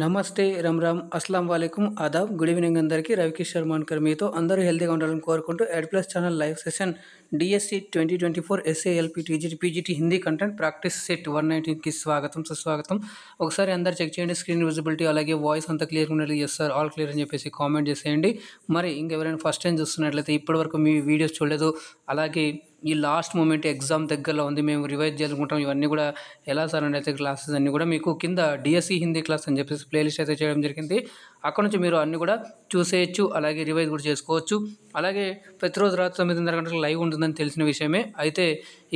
నమస్తే, రామ్ రామ్, అస్సలాం వాలేకుమ్, ఆదాబ్, గుడ్ ఈవినింగ్ అందరికీ. రవికిషోర్ మాన్కర్ మీతో. అందరూ హెల్తీగా ఉండాలని కోరుకుంటూ Ed plus channel live session DSC 2024 SALP TGT PGT Hindi content practice set 119కి స్వాగతం, సుస్వాగతం. ఒకసారి అందరు చెక్ చేయండి, స్క్రీన్ విజిబిలిటీ అలాగే వాయిస్ అంతా క్లియర్గా ఉన్నట్లు చేస్తారు. ఆల్ క్లియర్ అని చెప్పేసి కామెంట్ చేసేయండి. మరి ఇంకెవరైనా ఫస్ట్ టైం చూస్తున్నట్లయితే ఇప్పటివరకు మీ వీడియోస్ చూడలేదు, అలాగే ఈ లాస్ట్ మూమెంట్ ఎగ్జామ్ దగ్గరలో ఉంది, మేము రివైజ్ చేసుకుంటాం, ఇవన్నీ కూడా ఎలా సార్ అని అయితే క్లాసెస్ అన్నీ కూడా మీకు కింద డిఎస్సి హిందీ క్లాస్ అని చెప్పేసి ప్లేలిస్ట్ అయితే చేయడం జరిగింది. అక్కడ నుంచి మీరు అన్నీ కూడా చూసేయచ్చు, అలాగే రివైజ్ కూడా చేసుకోవచ్చు. అలాగే ప్రతిరోజు రాత్రి 9:30 గంటలకు లైవ్ ఉంటుందని తెలిసిన విషయమే. అయితే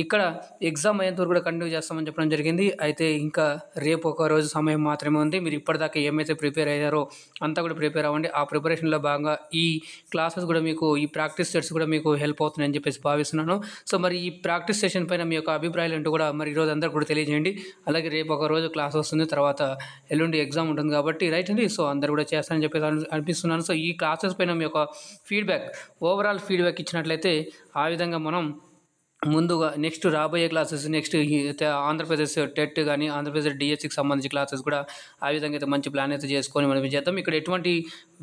ఇక్కడ ఎగ్జామ్ అయ్యేంత వరకు కూడా కంటిన్యూ చేస్తామని చెప్పడం జరిగింది. అయితే ఇంకా రేపు ఒక రోజు సమయం మాత్రమే ఉంది. మీరు ఇప్పటిదాకా ఏమైతే ప్రిపేర్ అయ్యారో అంతా కూడా ప్రిపేర్ అవ్వండి. ఆ ప్రిపరేషన్లో భాగంగా ఈ క్లాసెస్ కూడా మీకు, ఈ ప్రాక్టీస్ సెట్స్ కూడా మీకు హెల్ప్ అవుతున్నాయని చెప్పేసి భావిస్తున్నాను. సో మరి ఈ ప్రాక్టీస్ సెషన్ పైన మీ యొక్క అభిప్రాయాలు ఏంటో కూడా మరి ఈరోజు అందరూ కూడా తెలియజేయండి. అలాగే రేపు ఒక రోజు క్లాస్ వస్తుంది, తర్వాత ఎల్లుండి ఎగ్జామ్ ఉంటుంది కాబట్టి రైట్ అండి. సో అందరూ కూడా చేస్తారని చెప్పేసి అనిపిస్తున్నాను. సో ఈ క్లాసెస్ పైన మీ యొక్క ఫీడ్బ్యాక్, ఓవరాల్ ఫీడ్బ్యాక్ ఇచ్చినట్లయితే ఆ విధంగా మనం ముందుగా నెక్స్ట్ రాబోయే క్లాసెస్, నెక్స్ట్ ఆంధ్రప్రదేశ్ టెట్ కానీ ఆంధ్రప్రదేశ్ డిఎస్సికి సంబంధించి క్లాసెస్ కూడా ఆ విధంగా అయితే మంచి ప్లాన్ అయితే చేసుకొని మనం చేద్దాం. ఇక్కడ ఎటువంటి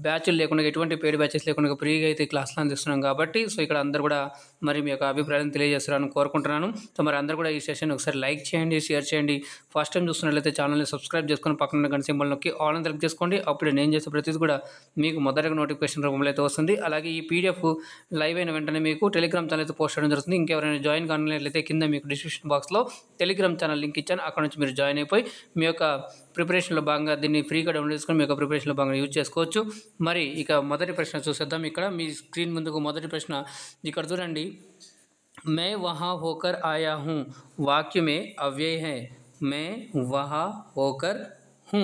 బ్యాచ్లు లేకుండా, ఎటువంటి పెయిడ్ బ్యాచెస్ లేకుండా ఫ్రీగా అయితే క్లాసులు అందిస్తున్నాం కాబట్టి సో ఇక్కడ అందరూ కూడా మరి మీ యొక్క అభిప్రాయాలను తెలియజేస్తారని కోరుకుంటున్నాను. సో మరి అందరూ కూడా ఈ సెషన్ ఒకసారి లైక్ చేయండి, షేర్ చేయండి. ఫస్ట్ టైం చూస్తున్నట్లయితే ఛానల్ని సబ్స్క్రైబ్ చేసుకొని పక్కన గంట సింబల్ నొక్కి ఆల్ అని సెలెక్ట్ చేసుకోండి. అప్పుడు నేను చేసే ప్రతిదీ కూడా మీకు మొదటగా నోటిఫికేషన్ రూపంలో అయితే వస్తుంది. అలాగే ఈ పీడిఎఫ్ లైవ్ అయిన వెంటనే మీకు టెలిగ్రామ్ ఛానల్ అయితే పోస్ట్ చేయడం జరుగుతుంది. ఇంకెవరైనా జాయిన్ కానట్లయితే కింద మీకు డిస్క్రిప్షన్ బాక్స్లో టెలిగ్రామ్ ఛానల్ లింక్ ఇచ్చాను. అక్కడ నుంచి మీరు జాయిన్ అయిపోయి మీ యొక్క ప్రిపరేషన్లో భాగంగా దీన్ని ఫ్రీగా డౌన్లోడ్ చేసుకొని మీ యొక్క ప్రిపరేషన్లో భాగంగా యూజ్ చేసుకోవచ్చు. మరి ఇక మొదటి ప్రశ్న చూసేద్దాం. ఇక్కడ మీ స్క్రీన్ ముందుకు మొదటి ప్రశ్న ఇక్కడ చూడండి. మే వహా హోకర్ ఆయా హూ వాక్య మే అవ్యయ హై. May వహా హోకర్ who.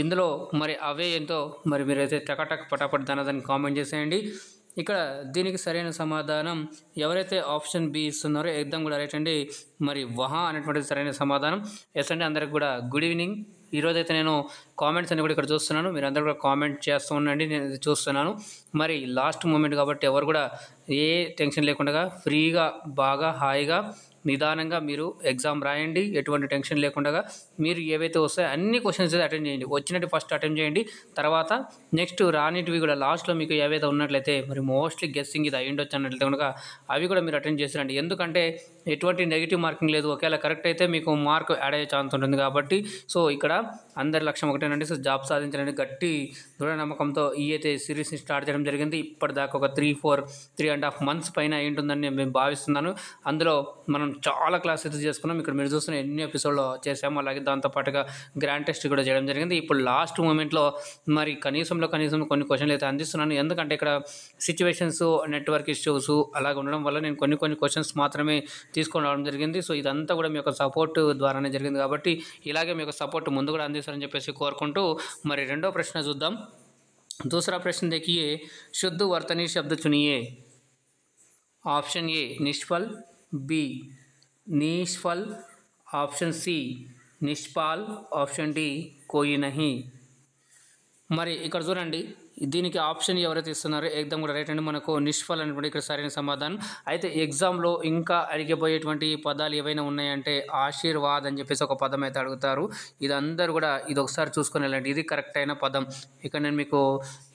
ఇందులో మరి అవే ఏంటో మరి మీరైతే టకటక్ పటాపట్ దాన్ని కామెంట్ చేసేయండి. ఇక్కడ దీనికి సరైన సమాధానం ఎవరైతే ఆప్షన్ బి ఇస్తున్నారో ఎగ్దాం కూడా రైట్ అండి. మరి వహా అనేటువంటిది సరైన సమాధానం. ఎస్ అండి. అందరికి కూడా గుడ్ ఈవినింగ్. ఈరోజైతే నేను కామెంట్స్ అన్ని కూడా ఇక్కడ చూస్తున్నాను, మీరు అందరూ కూడా కామెంట్ చేస్తూ ఉండండి, నేను చూస్తున్నాను. మరి లాస్ట్ మూమెంట్ కాబట్టి ఎవరు కూడా ఏ టెన్షన్ లేకుండా ఫ్రీగా బాగా హాయిగా నిదానంగా మీరు ఎగ్జామ్ రాయండి. ఎటువంటి టెన్షన్ లేకుండా మీరు ఏవైతే వస్తాయో అన్ని క్వశ్చన్స్ అయితే అటెండ్ చేయండి. వచ్చినట్టు ఫస్ట్ అటెండ్ చేయండి, తర్వాత నెక్స్ట్ రానిటివి కూడా లాస్ట్లో మీకు ఏవైతే ఉన్నట్లయితే మరి మోస్ట్లీ గెస్సింగ్ ఇది అయ్యిండొచ్చు అన్నట్లయితే కనుక అవి కూడా మీరు అటెండ్ చేసిరండి. ఎందుకంటే ఎటువంటి నెగిటివ్ మార్కింగ్ లేదు. ఒకవేళ కరెక్ట్ అయితే మీకు మార్క్ యాడ్ అయ్యే ఛాన్స్ ఉంటుంది కాబట్టి సో ఇక్కడ అందరి లక్ష్యం ఒకటేనండి. సో జాబ్ సాధించాలని గట్టి దృఢ నమ్మకంతో ఈ అయితే సిరీస్ని స్టార్ట్ చేయడం జరిగింది. ఇప్పటిదాకా ఒక 3.5 months పైన అయి ఉంటుందని నేను భావిస్తున్నాను. అందులో మనం చాలా క్లాసెస్ చేసుకున్నాం. ఇక్కడ మీరు చూస్తున్న ఎన్ని ఎపిసోడ్లో చేసాము. అలాగే దాంతోపాటుగా గ్రాండ్ టెస్ట్ కూడా చేయడం జరిగింది. ఇప్పుడు లాస్ట్ మూమెంట్లో మరి కనీసం కొన్ని క్వశ్చన్లు అయితే అందిస్తున్నాను. ఎందుకంటే ఇక్కడ సిచ్యువేషన్స్, నెట్వర్క్ ఇష్యూస్ అలాగే ఉండడం వల్ల నేను కొన్ని క్వశ్చన్స్ మాత్రమే తీసుకొని రావడం జరిగింది. సో ఇదంతా కూడా మీ యొక్క సపోర్ట్ ద్వారానే జరిగింది కాబట్టి ఇలాగే మీ యొక్క సపోర్ట్ ముందు కూడా అందిస్తారని చెప్పేసి కోరుకుంటూ మరి రెండో ప్రశ్న చూద్దాం. दूसरा प्रश्न देखिए. शुद्ध वर्तनी शब्द चुनिए. ऑप्शन ए निष्फल, बी निष्फल, ऑप्शन सी निष्पाल, ऑप्शन डी कोई नहीं. మరి ఇక్కడ చూడండి, దీనికి ఆప్షన్ ఎవరైతే ఇస్తున్నారో ఎగ్జామ్ కూడా రైట్ అండి. మనకు నిష్ఫల్ అనేటువంటి ఇక్కడ సరైన సమాధానం. అయితే ఎగ్జామ్లో ఇంకా అడిగిపోయేటువంటి పదాలు ఏవైనా ఉన్నాయంటే ఆశీర్వాద్ అని చెప్పేసి ఒక పదం అయితే అడుగుతారు. ఇది అందరూ కూడా ఇది ఒకసారి చూసుకొని వెళ్ళండి. ఇది కరెక్ట్ అయిన పదం. ఇక్కడ నేను మీకు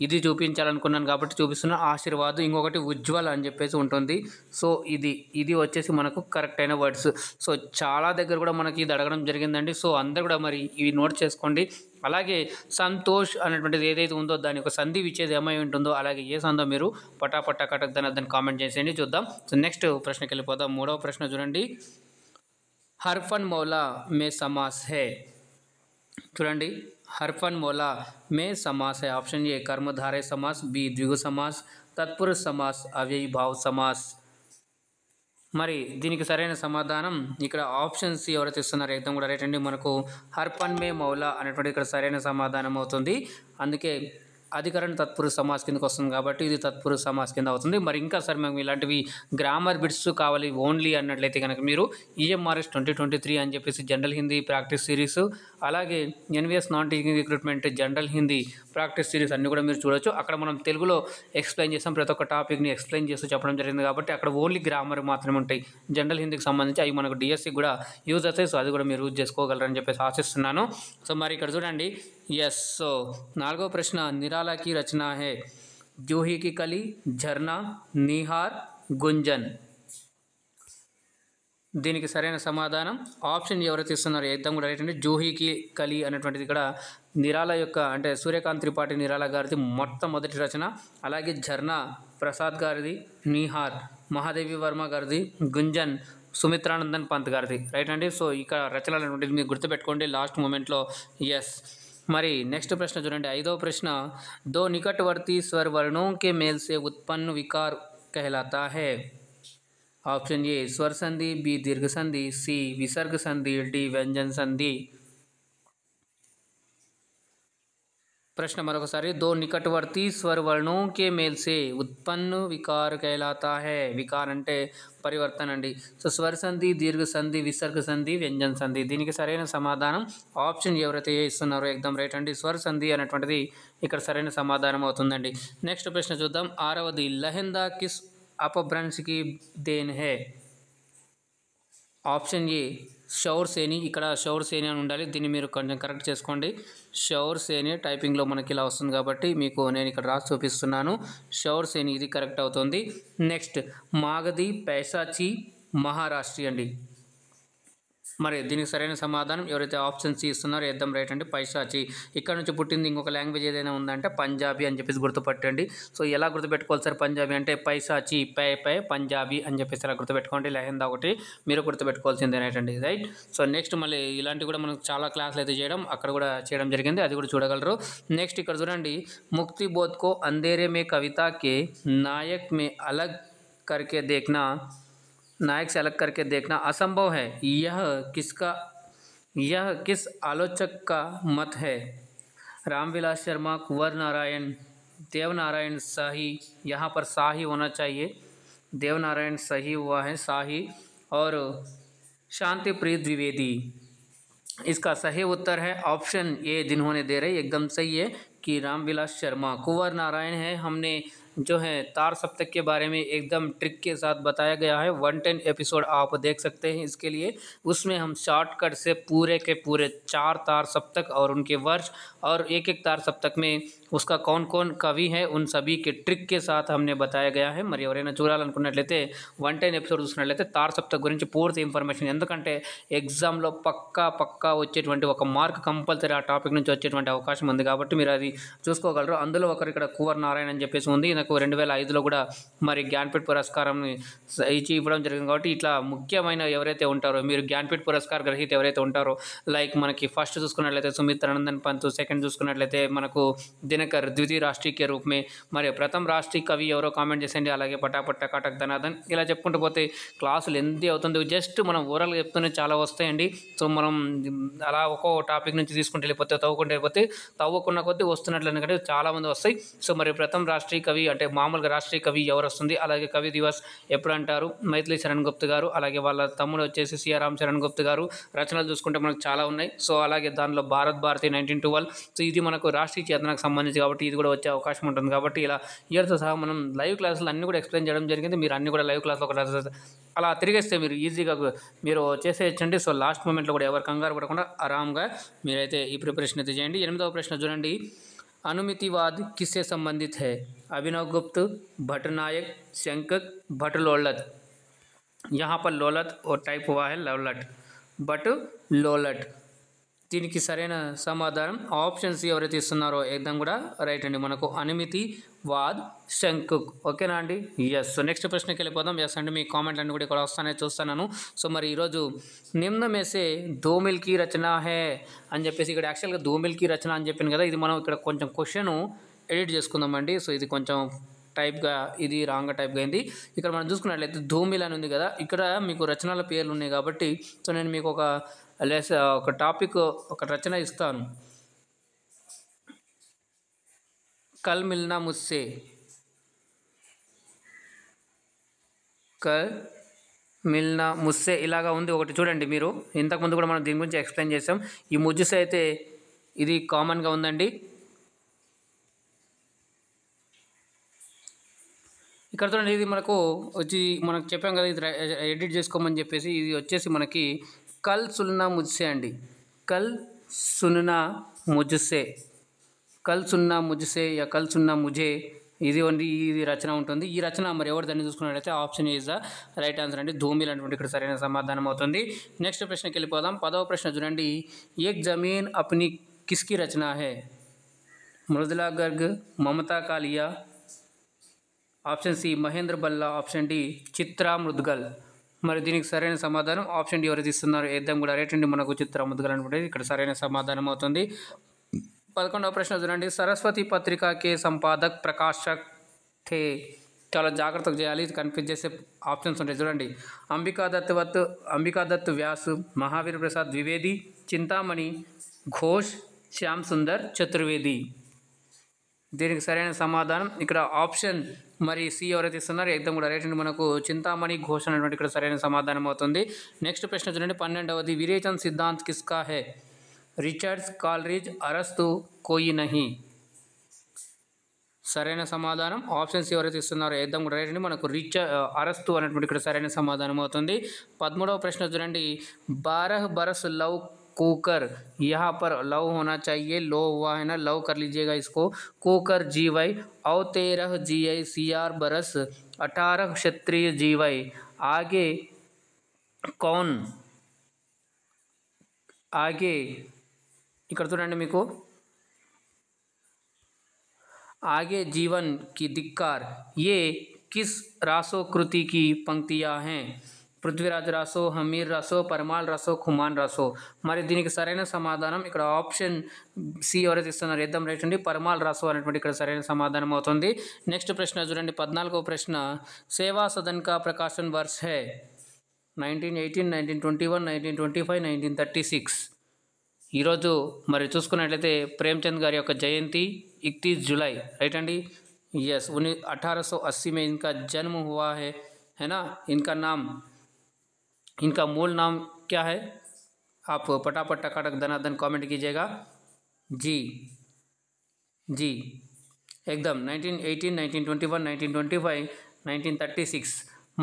ఇది చూపించాలనుకున్నాను కాబట్టి చూపిస్తున్నా. ఆశీర్వాద్, ఇంకొకటి ఉజ్వల్ అని చెప్పేసి ఉంటుంది. సో ఇది వచ్చేసి మనకు కరెక్ట్ అయిన వర్డ్స్. సో చాలా దగ్గర కూడా మనకి ఇది అడగడం జరిగిందండి. సో అందరూ కూడా మరి ఇవి నోట్ చేసుకోండి. అలాగే సంతోష్ అనేటువంటిది ఏదైతే ఉందో దాని ఒక సంధి విచ్ఛేదం ఏమై ఉంటుందో అలాగే ఏ సందో మీరు పటాపట్టా కటక్ దాన్ని కామెంట్ చేసేయండి, చూద్దాం. సో నెక్స్ట్ ప్రశ్నకి వెళ్ళిపోదాం. మూడవ ప్రశ్న చూడండి. హర్ఫన్ మౌలా మే సమాస్ హే. చూడండి, హర్ఫన్ మౌలా మే సమాస్ హే. ఆప్షన్ ఏ కర్మధారయ సమాస్, బి ద్విగు సమాస్, తత్పురుష సమాస్, అవ్యయీ భావ సమాస్. మరి దీనికి సరైన సమాధానం ఇక్కడ ఆప్షన్స్ ఎవరైతే ఇస్తున్నారో ఎగ్జామ్ కూడా రైట్ అండి. మనకు హర్ఫన్ మే మౌలా అనేటువంటి ఇక్కడ సరైన సమాధానం అవుతుంది. అందుకే అధికరణ తత్పురుష సమాస్ కిందకి వస్తుంది కాబట్టి ఇది తత్పురుష సమాస్ కింద అవుతుంది. మరి ఇంకా సార్ మేము ఇలాంటివి గ్రామర్ బిట్స్ కావాలి ఓన్లీ అన్నట్లయితే కనుక మీరు ఈఎంఆర్ఎస్ 2023 అని చెప్పేసి జనరల్ హిందీ ప్రాక్టీస్ సిరీస్, అలాగే NVS non teaching recruitment general Hindi practice series అన్నీ కూడా మీరు చూడొచ్చు. అక్కడ మనం తెలుగులో ఎక్స్ప్లెయిన్ చేస్తాం, ప్రతి ఒక్క టాపిక్ని ఎక్స్ప్లెయిన్ చేస్తూ చెప్పడం జరిగింది కాబట్టి అక్కడ ఓన్లీ గ్రామర్ మాత్రమే ఉంటాయి. జనరల్ హిందీకి సంబంధించి అవి మనకు డిఎస్సి కూడా యూజ్ అవుతాయి. సో అది కూడా మీరు యూజ్ చేసుకోగలరని చెప్పేసి ఆశిస్తున్నాను. సో మరి ఇక్కడ చూడండి, यस। सो नाలుగో ప్రశ్న నిరాలా की रचना है जूही की कली, झरना, निहार, गुंजन। దీనికి సరైన సమాధానం ఆప్షన్ ఎవరైతే ఇస్తున్నారో ఏకదం కూడా రైట్ అండి, జూహీకి కలి అనేటువంటిది ఇక్కడ నిరాల యొక్క అంటే సూర్యకాంత్ త్రిపాఠి నిరాల గారిది మొట్టమొదటి రచన. అలాగే ఝర్నా ప్రసాద్ గారిది, నిహార్ మహాదేవి వర్మ గారిది, గుంజన్ సుమిత్రానందన్ పంత్ గారిది రైట్ అండి. సో ఇక్కడ రచనలు అనేటువంటిది మీరు గుర్తుపెట్టుకోండి లాస్ట్ మూమెంట్లో. ఎస్. మరి నెక్స్ట్ ప్రశ్న చూడండి, ఐదవ ప్రశ్న దో నికటవర్ती स्वर वर्णों के मेल से उत्पन्न विकार कहलाता है। ऑप्शन ए स्वर संधि, बी दीर्घ संधि, सी विसर्ग संधि, डी व्यंजन संधि। प्रश्न मरोकसारी, दो निकटवर्ती स्वर वर्णों के मेल से उत्पन्न विकार कहलाता है। विकार అంటే పరివర్తన అండి. సో స్వర సంధి, దీర్ఘ సంధి, విసర్గ సంధి, వ్యంజన సంధి. దీనికి సరైన సమాధానం ఆప్షన్ ఎవరైతే ఇస్తున్నారో ఎగ్దం రైట్ అండి, స్వర సంధి అనేటువంటిది ఇక్కడ సరైన సమాధానం అవుతుందండి. నెక్స్ట్ ప్రశ్న చూద్దాం, ఆరవది లహెందా కిస్ अपभ्रंश की देन है। ఆప్షన్ ఏ షౌర్ సేని, ఇక్కడ షౌర్ సేని అని ఉండాలి, దీన్ని మీరు కొంచెం కరెక్ట్ చేసుకోండి. షౌర్ సేని టైపింగ్లో మనకి ఇలా వస్తుంది కాబట్టి మీకు నేను ఇక్కడ రాసి చూపిస్తున్నాను. షౌర్ సేని ఇది కరెక్ట్ అవుతుంది. నెక్స్ట్ మాగధి పైసాచి మహారాష్ట్రి అండి. మరి దీనికి సరైన సమాధానం ఎవరైతే ఆప్షన్ సి ఇస్తున్నారో ఎద్దం రైట్ అండి, పైశాచి. ఇక్కడ నుంచి పుట్టింది ఇంకొక లాంగ్వేజ్ ఏదైనా ఉందంటే పంజాబీ అని చెప్పేసి గుర్తుపట్టండి. సో ఎలా గుర్తుపెట్టుకోవాలి సార్ పంజాబీ అంటే, పైశాచి పై పంజాబీ అని చెప్పేసి అలా గుర్తుపెట్టుకోండి. లెహెందా ఒకటి మీరు గుర్తుపెట్టుకోవాల్సిందే రైట్ అండి, రైట్. సో నెక్స్ట్ మళ్ళీ ఇలాంటివి కూడా మనం చాలా క్లాసులు అయితే చేయడం అక్కడ కూడా చేయడం జరిగింది, అది కూడా చూడగలరు. నెక్స్ట్ ఇక్కడ చూడండి, ముక్తి బోధ్ కో అంధేరే మే కవితాకే నాయక్ మే అలగ్ करके देखना, नायक से अलग करके देखना असंभव है, यह किस आलोचक का मत है। रामविलास शर्मा, कुंवर नारायण, देवनारायण शाही, यहाँ पर शाही होना चाहिए, देवनारायण सही हुआ है शाही, और शांतिप्रिय द्विवेदी। इसका सही उत्तर है ऑप्शन ए, जिन्होंने दे रहे एकदम सही है कि रामविलास शर्मा। कुंवर नारायण है, हमने जो है तार सप्तक के बारे में एकदम ट्रिक के साथ बताया गया है, 110 एपिसोड आप देख सकते हैं इसके लिए। उसमें हम शॉर्टकट से पूरे के पूरे 4 तार सप्तक और उनके वर्ष और एक एक तार सप्तक में उसका कौन कौन कवि है उन सभी के ट्रिक के साथ हमने बताया गया है. మరి ఎవరైనా చూడాలనుకున్నట్లయితే 110 ఎపిసోడ్ చూసినట్లయితే తార్ సప్తక్ గురించి పూర్తి ఇన్ఫర్మేషన్, ఎందుకంటే ఎగ్జామ్లో పక్కా వచ్చేటువంటి ఒక మార్క్ కంపల్సరీ ఆ టాపిక్ నుంచి వచ్చేటువంటి అవకాశం ఉంది కాబట్టి మీరు అది చూసుకోగలరు. అందులో ఒకరు ఇక్కడ కువర్ నారాయణ అని చెప్పేసి ఉంది, నాకు 2005లో కూడా మరి జ్ఞాన్పీఠ్ పురస్కారం ఇచ్చి ఇవ్వడం జరిగింది. కాబట్టి ఇట్లా ముఖ్యమైన ఎవరైతే ఉంటారో, మీరు జ్ఞాన్పీఠ్ పురస్కార గ్రహీత ఎవరైతే ఉంటారో, లైక్ మనకి ఫస్ట్ చూసుకున్నట్లయితే సుమిత్రానందన్ పంత్, సెకండ్ చూసుకున్నట్లయితే మనకు దినకర్ ద్వితీయ రాష్ట్రీయ के रूप में, మరి ప్రథమ రాష్ట్రీయ కవి ఎవరో కామెంట్ చేసేయండి. అలాగే పటాపట్ టకాటక్ ధనాధన్ ఇలా చెప్పుకుంటూ పోతే క్లాసులు ఎంత అవుతుంది, జస్ట్ మనం ఓవరాల్గా చెప్తూనే చాలా వస్తాయండి. సో మనం అలా ఒక్కో టాపిక్ నుంచి తీసుకుంటూ వెళ్ళిపోతే తవ్వుకున్న కొద్దీ వస్తున్నట్లు ఎందుకంటే చాలామంది వస్తాయి. సో మరి ప్రథమ రాష్ట్రీయ కవి అంటే మామూలుగా రాష్ట్రీయ కవి ఎవరు వస్తుంది, అలాగే కవి దివస్ ఎప్పుడు అంటారు, మైథిలి శరణ్ గుప్త గారు, అలాగే వాళ్ళ తమ్ముడు వచ్చేసి సిఆర్ శరణ్ గుప్త గారు. రచనలు చూసుకుంటే మనకు చాలా ఉన్నాయి. సో అలాగే దానిలో భారత్ భారతి 1912, సో ఇది మనకు రాష్ట్రీయ చేతనకు సంబంధించి కాబట్టి ఇది కూడా వచ్చే అవకాశం ఉంటుంది. కాబట్టి ఇలా ఇయర్తో సహా మనం లైవ్ క్లాసులు అన్నీ కూడా ఎక్స్ప్లెయిన్ చేయడం జరిగింది. మీరు అన్నీ కూడా లైవ్ క్లాస్లో ఒక అలా తిరిగేస్తే మీరు ఈజీగా మీరు చేసేయచ్చండి. సో లాస్ట్ మూమెంట్లో కూడా ఎవరు కంగారు పడకుండా ఆరాంగా మీరైతే ఈ ప్రిపరేషన్ అయితే చేయండి. 8వ ప్రశ్న చూడండి, अनुमितिवाद किससे संबंधित है। अभिनव गुप्त, भट्टनायक, शंकर, भट्ट लोलट। यहाँ पर लोलट और टाइप हुआ है लवलट, बट लोलट. దీనికి సరైన సమాధానం ఆప్షన్ సి ఎవరైతే ఇస్తున్నారో ఏకదం కూడా రైట్ అండి, మనకు అనుమితి వాద్ శంకుక్. ఓకేనా అండి, ఎస్. సో నెక్స్ట్ ప్రశ్నకి వెళ్ళిపోదాం. ఎస్ అండి, మీ కామెంట్లు అన్నీ కూడా ఇక్కడ వస్తానే చూస్తున్నాను. సో మరి ఈరోజు నిమ్న మేసే దోమిల్ కి రచన హే అని చెప్పేసి ఇక్కడ యాక్చువల్గా దోమిల్ కి రచన అని చెప్పాను కదా, ఇది మనం ఇక్కడ కొంచెం క్వశ్చన్ ఎడిట్ చేసుకుందామండి. సో ఇది కొంచెం టైప్గా ఇది రాంగ్ టైప్గా అయింది. ఇక్కడ మనం చూసుకున్నట్లయితే ధూమిల్ అని ఉంది కదా, ఇక్కడ మీకు రచనల పేర్లు ఉన్నాయి కాబట్టి సో నేను మీకు ఒక టాపిక్ ఒక రచన ఇస్తాను. కల్ మిల్నా ముస్సే, కల్ మిల్నా ముస్సే ఇలాగా ఉంది ఒకటి చూడండి. మీరు ఇంతకుముందు కూడా మనం దీని గురించి ఎక్స్ప్లెయిన్ చేసాం. ఈ ముజ్జుసే అయితే ఇది కామన్గా ఉందండి. ఇక్కడ చూడండి, ఇది మనకు చెప్పాం కదా, ఇది ఎడిట్ చేసుకోమని చెప్పేసి. ఇది వచ్చేసి మనకి కల్ సున్నా ముజ్సే అండి, కల్ సున్నా ముజ్సే, కల్ సున్నా ముజ్సే యా కల్ సున్నా ముజే, ఇది రచన ఉంటుంది. ఈ రచన మరి ఎవరిదని చూసుకున్నట్లయితే option is the right answer అండి. ధూమిల్ అనేటువంటి ఇక్కడ సరైన సమాధానం అవుతుంది. నెక్స్ట్ ప్రశ్నకి వెళ్ళిపోదాం. 10వ ప్రశ్న చూడండి. ఏక్ జమీన్ అప్ని కిస్కి రచన హై? Mridula Garg, Mamta Kalia, option C Mahendra Bhalla, option D Chitra Mudgal. మరి దీనికి సరైన సమాధానం ఆప్షన్ డి ఎవరైతే ఇస్తున్నారు ఏద్దాం కూడా రైట్ అండి. మనకు చిత్రా ముద్గల్ అనుకుంటే ఇక్కడ సరైన సమాధానం అవుతుంది. 11వ ప్రశ్న చూడండి. సరస్వతి పత్రికకే సంపాదక్ ప్రకాశక్ थे. చాలా జాగ్రత్తగా చేయాలి, ఇది కన్ఫ్యూజ్ చేసే ఆప్షన్స్ ఉంటాయి చూడండి. అంబికా దత్ వ్యాస్, మహావీర్ ప్రసాద్ ద్వివేది, చింతామణి ఘోష్, శ్యామ్ సుందర్ చతుర్వేది. దీనికి సరైన సమాధానం ఇక్కడ ఆప్షన్ మరి సి ఎవరైతే ఇస్తున్నారో ఏకదం కూడా రైట్ అండి. మనకు చింతామణి ఘోష్ అనేటువంటి ఇక్కడ సరైన సమాధానం అవుతుంది. నెక్స్ట్ ప్రశ్న చూడండి. 12వది. విరేచన్ సిద్ధాంత్ కిస్కా హై? రిచర్డ్స్, కాల్రిజ్, అరస్తు, కోయి నహి. సరైన సమాధానం ఆప్షన్ సి ఎవరైతే ఇస్తున్నారో ఏకదం కూడా రైట్ అండి. మనకు అరస్తు అనేటువంటి ఇక్కడ సరైన సమాధానం అవుతుంది. 13వ ప్రశ్న చూడండి. 12 बरस लव कुकर, यहाँ पर लव होना चाहिए, लो हुआ है ना, लव कर लीजिएगा इसको. कुकर जीवाई औ 13 जीआई CR बरस 18 क्षत्रिय जीवाई. आगे कौन आगे ఇక్కడ చూడండి మీకు आगे जीवन की धिक्कार, ये किस रासो कृति की पंक्तियाँ हैं? పృథ్వీరాజ్ రాసో, హమీర్ రాసో, పరమాల్ రాసో, ఖుమాన్ రాసో. మరి దీనికి సరైన సమాధానం ఇక్కడ ఆప్షన్ సి ఎవరైతే ఇస్తున్నారు ఏద్దాం రైట్ అండి. పరమాల్ రాసో అనేటువంటి ఇక్కడ సరైన సమాధానం అవుతుంది. నెక్స్ట్ ప్రశ్న చూడండి. 14వ ప్రశ్న. సేవా సదన్ కా ప్రకాశన్ వర్ష హై? 1918, 1921, 1925, 1936. ఈరోజు మరి చూసుకున్నట్లయితే ప్రేమ్చంద్ గారి యొక్క జయంతి 31 जुलाई రైట్ అండి. यस 1880 में इनका जन्म हुआ है ना. इनका मूल नाम क्या है? आप पटापट टकाटक धनाधन कमेंट कीजिएगा. जी एकदम 1918, 1921, 1925, 1936.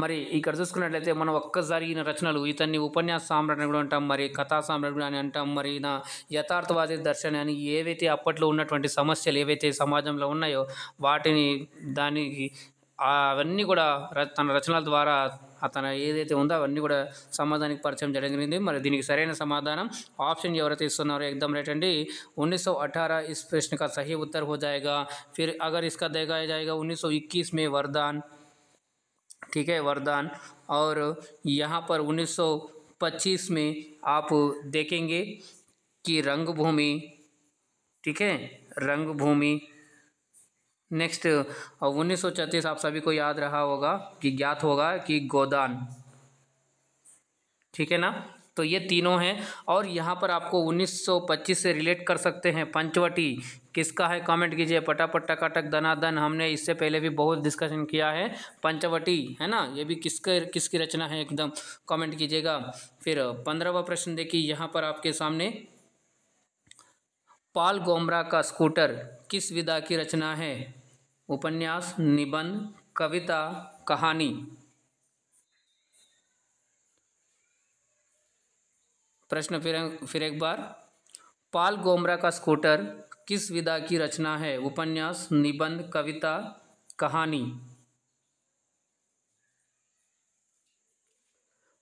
మరి ఇక్కడ చూసుకున్నట్లయితే మనం ఒక్కసారి ఈయన రచనలు, ఇతన్ని ఉపన్యాస సామ్రాట్ అని కూడా అంటాం, మరి కథా సామ్రాట్ అని అంటాం, మరి ఈయన యథార్థవాది దర్శన అని ఏవైతే అప్పట్లో ఉన్నటువంటి సమస్యలు ఏవైతే సమాజంలో ఉన్నాయో దానికి అవన్నీ కూడా తన రచనల ద్వారా అతను ఏదైతే ఉందో అవన్నీ కూడా సమాజానికి పరిచయం చేయడం జరిగింది. మరి దీనికి సరైన సమాధానం ఆప్షన్ ఎవరైతే ఇస్తున్నారో एकदम రైట్ అండి. 1918 इस प्रश्न का सही उत्तर हो जाएगा. फिर अगर इसका देखा जाएगा 1921 में वरदान, ठीक है, वरदान. और यहाँ पर 1925 में आप देखेंगे कि रंगभूमि, ठीक है, रंगभूमि. नेक्स्ट 1936 आप सभी को याद रहा होगा कि ज्ञात होगा कि गोदान, ठीक है ना. तो ये तीनों हैं. और यहाँ पर आपको 1925 से रिलेट कर सकते हैं. पंचवटी किसका है? कमेंट कीजिए पटापट टकाटक धनाधन. हमने इससे पहले भी बहुत डिस्कशन किया है. पंचवटी है ना, ये भी किसकी रचना है एकदम कमेंट कीजिएगा. फिर 15वां प्रश्न देखिए यहाँ पर आपके सामने. पॉल गोमरा का स्कूटर किस विधा की रचना है? उपन्यास, निबंध, कविता, कहानी. प्रश्न फिर एक बार. पॉल गोमरा का स्कूटर किस विधा की रचना है? उपन्यास, निबंध, कविता, कहानी.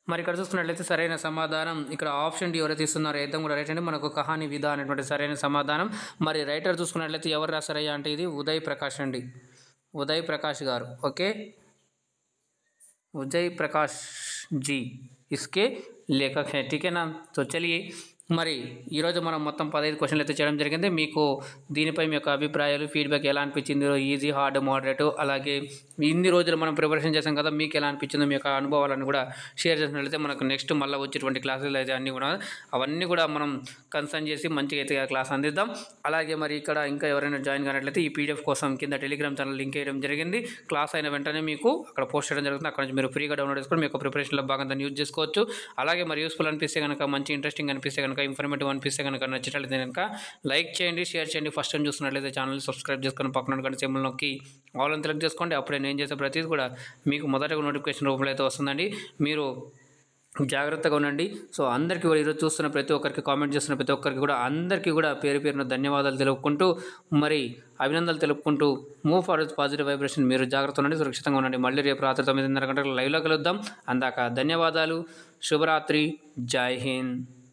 మరి ఇక్కడ చూసుకున్నట్లయితే సరైన సమాధానం ఇక్కడ ఆప్షన్ డి ఎవరైతే ఇస్తున్నారో ఏదం కూడా రైట్ అండి. మనకు కహానీ విధా అనేటువంటి సరైన సమాధానం. మరి రైటర్ చూసుకున్నట్లయితే ఎవరు రాశారయ్యా అంటే ఇది ఉదయ్ ప్రకాష్ అండి. ఉదయ్ ప్రకాష్ గారు. ఓకే, उदय प्रकाश जी इसके लेखक हैं, ठीक है ना. तो चलिए మరి ఈరోజు మనం మొత్తం 15 క్వశ్చన్లు అయితే చేయడం జరిగింది. మీకు దీనిపై మీ యొక్క అభిప్రాయాలు, ఫీడ్బ్యాక్ ఎలా అనిపించింది, ఈజీ, హార్డ్, మోడరేట్, అలాగే ఇన్ని రోజులు మనం ప్రిపరేషన్ చేసాం కదా, మీకు ఎలా అనిపించిందో మీ యొక్క అనుభవాలను కూడా షేర్ చేసినట్లయితే మనకు నెక్స్ట్ మళ్ళీ వచ్చేటువంటి క్లాసులు అయితే అవన్నీ కూడా మనం కన్సర్న్ చేసి మంచిగా అయితే క్లాస్ అందిద్దాం. అలాగే మరి ఇక్కడ ఇంకా ఎవరైనా జాయిన్ కానట్లయితే ఈ పీడిఎఫ్ కోసం కింద టెలిగ్రామ్ ఛానల్ లింక్ వేయడం జరిగింది. క్లాస్ అయిన వెంటనే మీకు అక్కడ పోస్ట్ చేయడం జరుగుతుంది. అక్కడ నుంచి మీరు ఫ్రీగా డౌన్లోడ్ చేసుకొని మీ యొక్క ప్రిపరేషన్లో భాగంగా దాన్ని యూజ్ చేసుకోవచ్చు. అలాగే మరి యూస్ఫుల్ అనిపిస్తే కనుక, మంచి ఇంట్రెస్టింగ్ అనిపిస్తే కనుక, ఇన్ఫర్మేటివ్ అనిపిస్తే కనుక, నచ్చినట్లయితే కనుక లైక్ చేయండి, షేర్ చేయండి. ఫస్ట్ టైం చూస్తున్నట్లయితే ఛానల్ సబ్స్క్రైబ్ చేసుకొని పక్కన గంట సింబల్ నొక్కి ఆల్ అని సెలెక్ట్ చేసుకోండి. అప్పుడే నేను చేసే ప్రతిదీ కూడా మీకు మొదటగా నోటిఫికేషన్ రూపంలో అయితే వస్తుందండి. మీరు జాగ్రత్తగా ఉండండి. సో అందరికీ కూడా ఈరోజు చూస్తున్న ప్రతి ఒక్కరికి, కామెంట్ చేస్తున్న ప్రతి ఒక్కరికి కూడా అందరికీ కూడా పేరు పేరున ధన్యవాదాలు తెలుపుకుంటూ, మరి అభినందనలు తెలుపుకుంటూ మూవ్ ఫార్వర్డ్ పాజిటివ్ వైబ్రేషన్. మీరు జాగ్రత్త ఉండండి, సురక్షితంగా ఉండండి. మళ్ళీ రేపు రాత్రి 9:30 గంటలకు లైవ్లో కలుద్దాం. అందాక ధన్యవాదాలు. శుభరాత్రి. జై హింద్.